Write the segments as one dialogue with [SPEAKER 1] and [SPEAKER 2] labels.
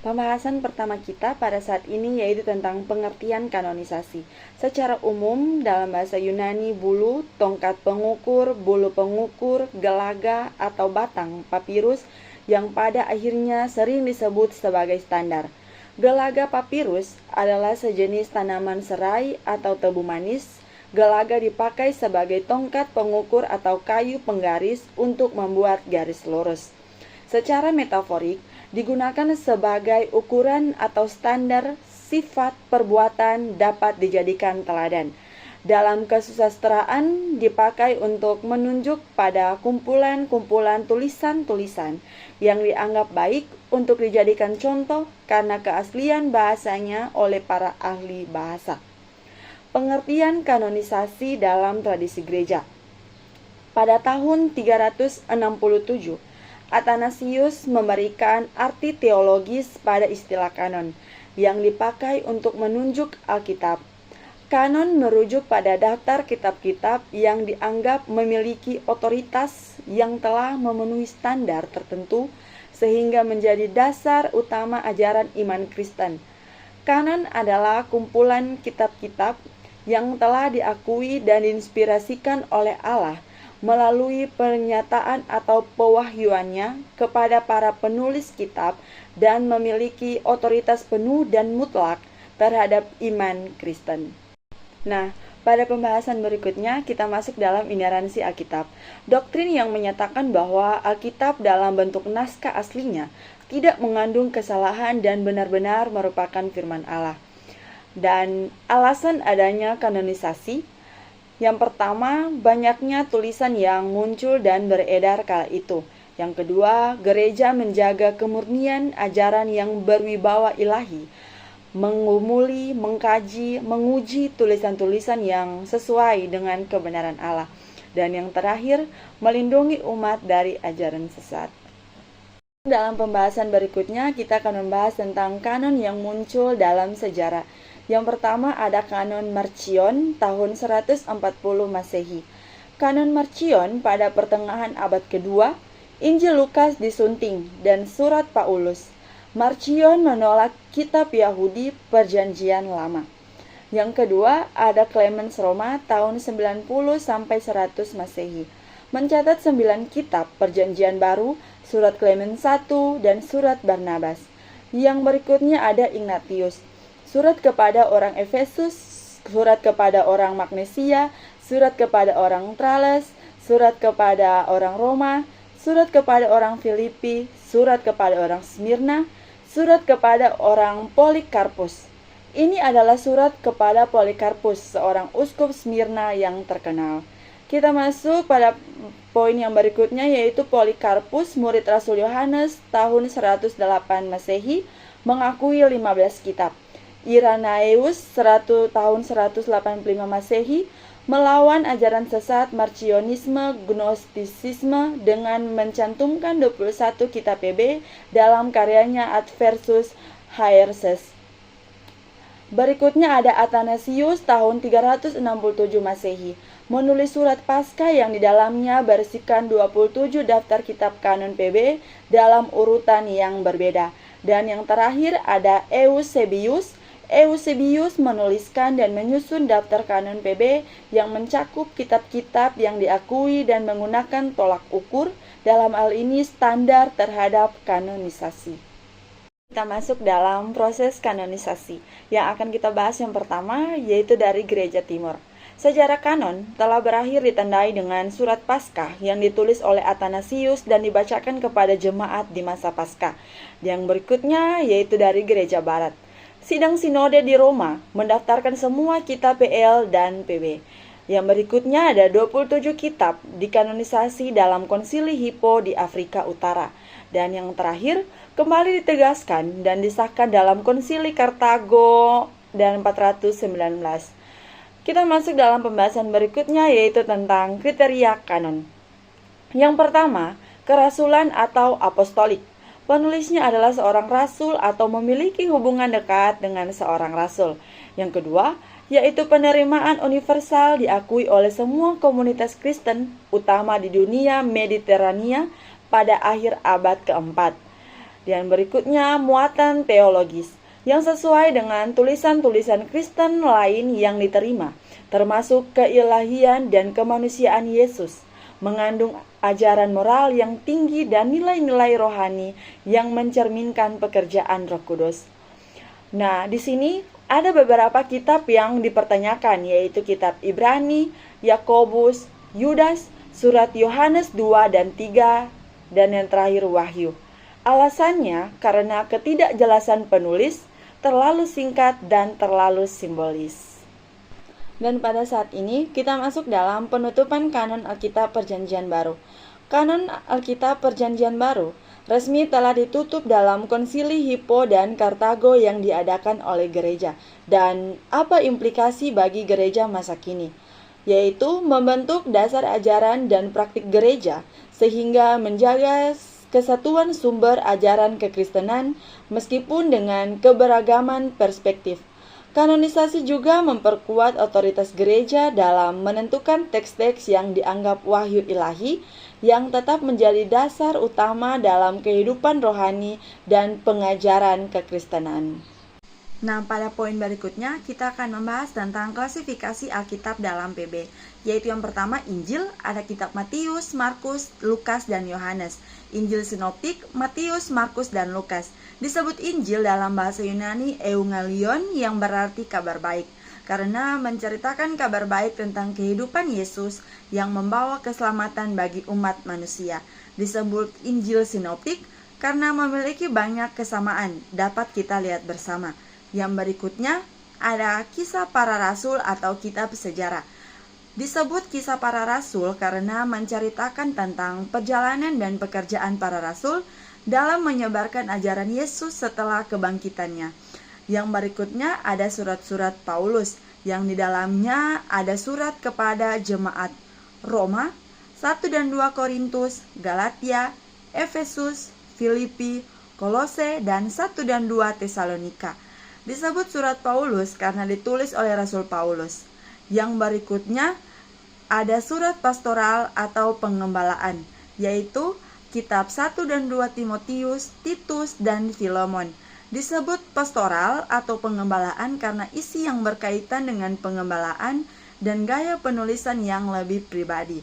[SPEAKER 1] Pembahasan pertama kita pada saat ini yaitu tentang pengertian kanonisasi. Secara umum, dalam bahasa Yunani, bulu, tongkat pengukur, bulu pengukur, gelaga, atau batang papirus yang pada akhirnya sering disebut sebagai standar. Gelaga papirus adalah sejenis tanaman serai atau tebu manis. Gelaga dipakai sebagai tongkat pengukur atau kayu penggaris untuk membuat garis lurus. Secara metaforik, digunakan sebagai ukuran atau standar sifat perbuatan dapat dijadikan teladan. Dalam kesusastraan dipakai untuk menunjuk pada kumpulan-kumpulan tulisan-tulisan yang dianggap baik untuk dijadikan contoh karena keaslian bahasanya oleh para ahli bahasa. Pengertian kanonisasi dalam tradisi gereja. Pada tahun 367, Athanasius memberikan arti teologis pada istilah kanon yang dipakai untuk menunjuk Alkitab. Kanon merujuk pada daftar kitab-kitab yang dianggap memiliki otoritas yang telah memenuhi standar tertentu sehingga menjadi dasar utama ajaran iman Kristen. Kanon adalah kumpulan kitab-kitab yang telah diakui dan diinspirasikan oleh Allah melalui pernyataan atau pewahyuannya kepada para penulis kitab dan memiliki otoritas penuh dan mutlak terhadap iman Kristen. Nah, pada pembahasan berikutnya kita masuk dalam ineransi Alkitab. Doktrin yang menyatakan bahwa Alkitab dalam bentuk naskah aslinya tidak mengandung kesalahan dan benar-benar merupakan firman Allah. Dan alasan adanya kanonisasi, yang pertama, banyaknya tulisan yang muncul dan beredar kala itu. Yang kedua, gereja menjaga kemurnian ajaran yang berwibawa ilahi, mengumuli, mengkaji, menguji tulisan-tulisan yang sesuai dengan kebenaran Allah. Dan yang terakhir, melindungi umat dari ajaran sesat. Dalam pembahasan berikutnya, kita akan membahas tentang kanon yang muncul dalam sejarah. Yang pertama ada kanon Marcion tahun 140 Masehi. Kanon Marcion pada pertengahan abad kedua, Injil Lukas disunting dan surat Paulus. Marcion menolak kitab Yahudi Perjanjian Lama. Yang kedua ada Clemens Roma tahun 90 sampai 100 Masehi. Mencatat 9 kitab Perjanjian Baru, surat Clemens I dan surat Barnabas. Yang berikutnya ada Ignatius. Surat kepada orang Efesus, surat kepada orang Magnesia, surat kepada orang Trales, surat kepada orang Roma, surat kepada orang Filipi, surat kepada orang Smyrna, surat kepada orang Polikarpus. Ini adalah surat kepada Polikarpus, seorang uskup Smyrna yang terkenal. Kita masuk pada poin yang berikutnya yaitu Polikarpus, murid Rasul Yohanes tahun 108 Masehi, mengakui 15 kitab. Irenaeus tahun 185 Masehi melawan ajaran sesat Marcionisme Gnostisisme dengan mencantumkan 21 kitab PB dalam karyanya Adversus Haerses. Berikutnya ada Athanasius tahun 367 Masehi menulis surat Paskah yang di dalamnya berisikan 27 daftar kitab kanon PB dalam urutan yang berbeda. Dan yang terakhir ada Eusebius. Eusebius menuliskan dan menyusun daftar kanon PB yang mencakup kitab-kitab yang diakui dan menggunakan tolak ukur, dalam hal ini standar terhadap kanonisasi. Kita masuk dalam proses kanonisasi. Yang akan kita bahas yang pertama yaitu dari Gereja Timur. Sejarah kanon telah berakhir ditandai dengan surat Paskah yang ditulis oleh Athanasius dan dibacakan kepada jemaat di masa Paskah. Yang berikutnya yaitu dari Gereja Barat. Sidang Sinode di Roma mendaftarkan semua kitab PL dan PB. Yang berikutnya ada 27 kitab dikanonisasi dalam Konsili Hippo di Afrika Utara. Dan yang terakhir kembali ditegaskan dan disahkan dalam Konsili Kartago dan 419. Kita masuk dalam pembahasan berikutnya yaitu tentang kriteria kanon. Yang pertama, kerasulan atau apostolik. Penulisnya adalah seorang rasul atau memiliki hubungan dekat dengan seorang rasul. Yang kedua, yaitu penerimaan universal diakui oleh semua komunitas Kristen, utama di dunia Mediterania pada akhir abad keempat. Dan berikutnya muatan teologis yang sesuai dengan tulisan-tulisan Kristen lain yang diterima, termasuk keilahian dan kemanusiaan Yesus, mengandung ajaran moral yang tinggi dan nilai-nilai rohani yang mencerminkan pekerjaan Roh Kudus. Nah, di sini ada beberapa kitab yang dipertanyakan, yaitu kitab Ibrani, Yakobus, Yudas, surat Yohanes 2 dan 3, dan yang terakhir Wahyu. Alasannya karena ketidakjelasan penulis, terlalu singkat dan terlalu simbolis. Dan pada saat ini kita masuk dalam penutupan kanon Alkitab Perjanjian Baru. Kanon Alkitab Perjanjian Baru resmi telah ditutup dalam Konsili Hippo dan Kartago yang diadakan oleh gereja. Dan apa implikasi bagi gereja masa kini? Yaitu membentuk dasar ajaran dan praktik gereja sehingga menjaga kesatuan sumber ajaran kekristenan meskipun dengan keberagaman perspektif. Kanonisasi juga memperkuat otoritas gereja dalam menentukan teks-teks yang dianggap wahyu ilahi yang tetap menjadi dasar utama dalam kehidupan rohani dan pengajaran kekristenan. Nah, pada poin berikutnya kita akan membahas tentang klasifikasi Alkitab dalam PB, yaitu yang pertama Injil, ada kitab Matius, Markus, Lukas, dan Yohanes. Injil sinoptik, Matius, Markus, dan Lukas. Disebut Injil dalam bahasa Yunani Eungalion yang berarti kabar baik, karena menceritakan kabar baik tentang kehidupan Yesus yang membawa keselamatan bagi umat manusia. Disebut Injil sinoptik karena memiliki banyak kesamaan, dapat kita lihat bersama. Yang berikutnya ada Kisah Para Rasul atau kitab sejarah. Disebut Kisah Para Rasul karena menceritakan tentang perjalanan dan pekerjaan para rasul dalam menyebarkan ajaran Yesus setelah kebangkitannya. Yang berikutnya ada surat-surat Paulus, yang di dalamnya ada surat kepada jemaat Roma, 1 dan 2 Korintus, Galatia, Efesus, Filipi, Kolose, dan 1 dan 2 Tesalonika. Disebut surat Paulus karena ditulis oleh Rasul Paulus. Yang berikutnya ada surat pastoral atau pengembalaan, yaitu kitab 1 dan 2 Timotius, Titus, dan Filemon. Disebut pastoral atau pengembalaan karena isi yang berkaitan dengan pengembalaan dan gaya penulisan yang lebih pribadi.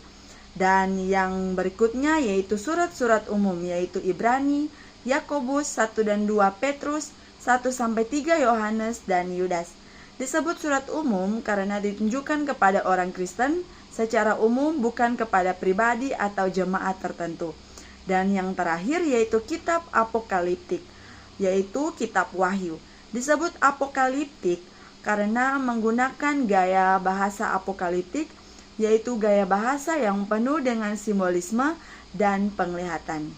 [SPEAKER 1] Dan yang berikutnya yaitu surat-surat umum, yaitu Ibrani, Yakobus, 1 dan 2 Petrus, 1-3 Yohanes, dan Yudas. Disebut surat umum karena ditunjukkan kepada orang Kristen secara umum, bukan kepada pribadi atau jemaat tertentu. Dan yang terakhir yaitu kitab apokaliptik, yaitu kitab Wahyu. Disebut apokaliptik karena menggunakan gaya bahasa apokaliptik, yaitu gaya bahasa yang penuh dengan simbolisme dan penglihatan.